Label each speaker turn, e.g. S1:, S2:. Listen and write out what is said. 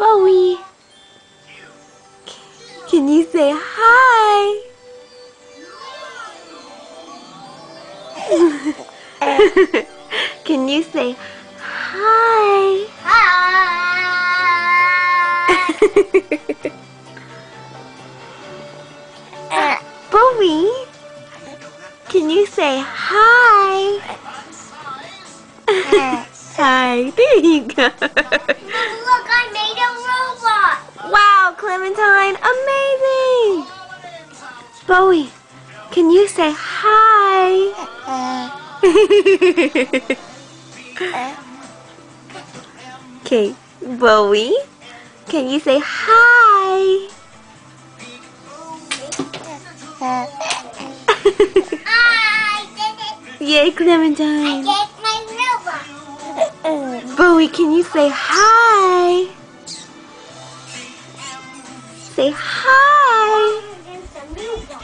S1: Bowie, can you say hi? Can you say hi? Bowie, can you say hi? Hi, there you go.
S2: Look, I made a robot.
S1: Wow, Clementine, amazing! Bowie, can you say hi? Okay, Bowie, can you say hi?
S2: I did it.
S1: Yay, Clementine.
S2: I did my robot.
S1: Bowie, can you say hi? Say hi.
S2: There's a robot.